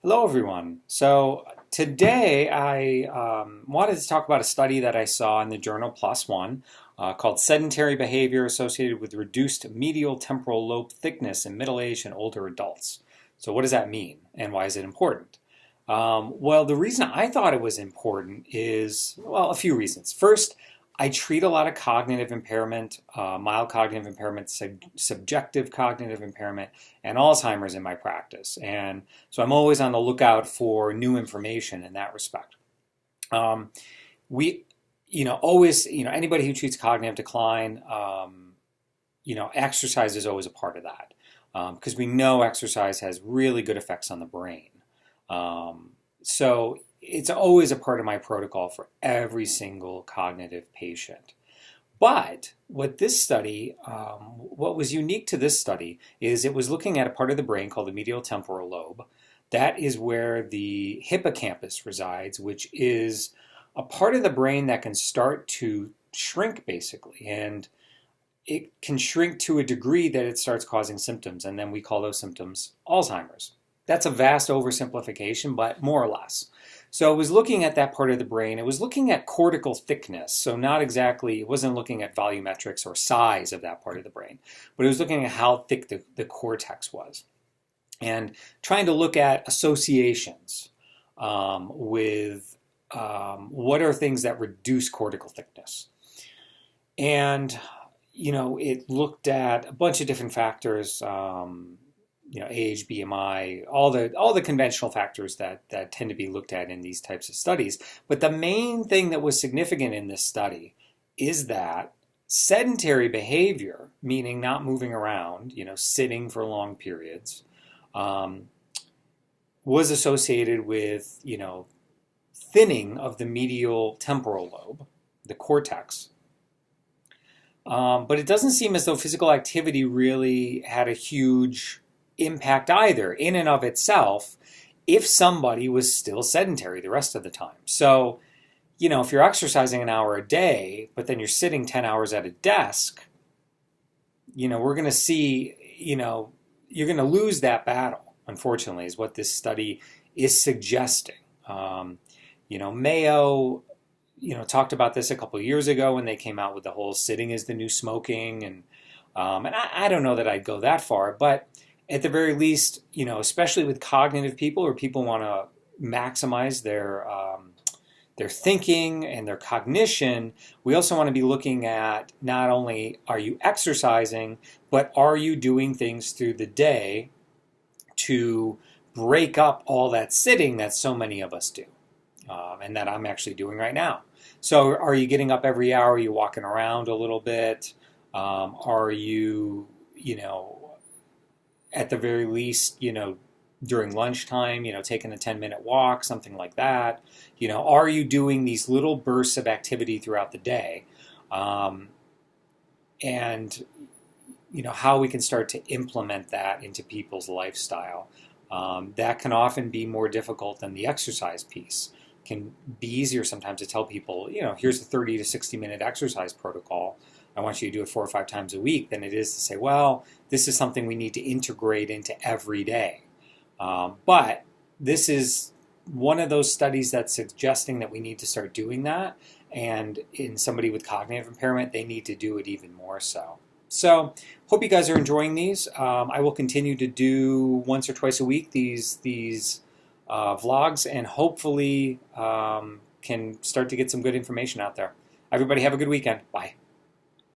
Hello, everyone. So today I wanted to talk about a study that I saw in the journal PLOS One called Sedentary Behavior Associated with Reduced Medial Temporal Lobe Thickness in Middle-aged and Older Adults. So what does that mean and why is it important? Well, the reason I thought it was important is, well, a few reasons. First, I treat a lot of cognitive impairment, mild cognitive impairment, subjective cognitive impairment, and Alzheimer's in my practice. And so I'm always on the lookout for new information in that respect. Um, we, always, anybody who treats cognitive decline, exercise is always a part of that because we know exercise has really good effects on the brain. So it's always a part of my protocol for every single cognitive patient. But what this study, what was unique to this study is it was looking at a part of the brain called the medial temporal lobe. That is where the hippocampus resides, which is a part of the brain that can start to shrink basically. And it can shrink to a degree that it starts causing symptoms. And then we call those symptoms Alzheimer's. That's a vast oversimplification, but more or less. So it was looking at that part of the brain. It was looking at cortical thickness. So not exactly, it wasn't looking at volumetrics or size of that part of the brain, but it was looking at how thick the cortex was and trying to look at associations with what are things that reduce cortical thickness. And, it looked at a bunch of different factors, age, BMI, all the conventional factors that tend to be looked at in these types of studies. But the main thing that was significant in this study is that sedentary behavior, meaning not moving around, sitting for long periods, was associated with, thinning of the medial temporal lobe, the cortex. But it doesn't seem as though physical activity really had a huge impact either in and of itself if somebody was still sedentary the rest of the time. So, if you're exercising an hour a day, but then you're sitting 10 hours at a desk, we're going to see, you're going to lose that battle, unfortunately, is what this study is suggesting. Mayo, talked about this a couple of years ago when they came out with the whole sitting is the new smoking. And I don't know that I'd go that far, but at the very least, especially with cognitive people or people want to maximize their thinking and their cognition, we also want to be looking at not only are you exercising, but are you doing things through the day to break up all that sitting that so many of us do, and that I'm actually doing right now. So are you getting up every hour? Are you walking around a little bit? Are you, at the very least, during lunchtime, taking a 10-minute walk, something like that. Are you doing these little bursts of activity throughout the day? And, how we can start to implement that into people's lifestyle. That can often be more difficult than the exercise piece. It can be easier sometimes to tell people, here's the 30 to 60-minute exercise protocol. I want you to do it 4 or 5 times a week, than it is to say, well, this is something we need to integrate into every day. But this is one of those studies that's suggesting that we need to start doing that. And in somebody with cognitive impairment, they need to do it even more so. So hope you guys are enjoying these. I will continue to do once or twice a week these vlogs, and hopefully can start to get some good information out there. Everybody have a good weekend. Bye.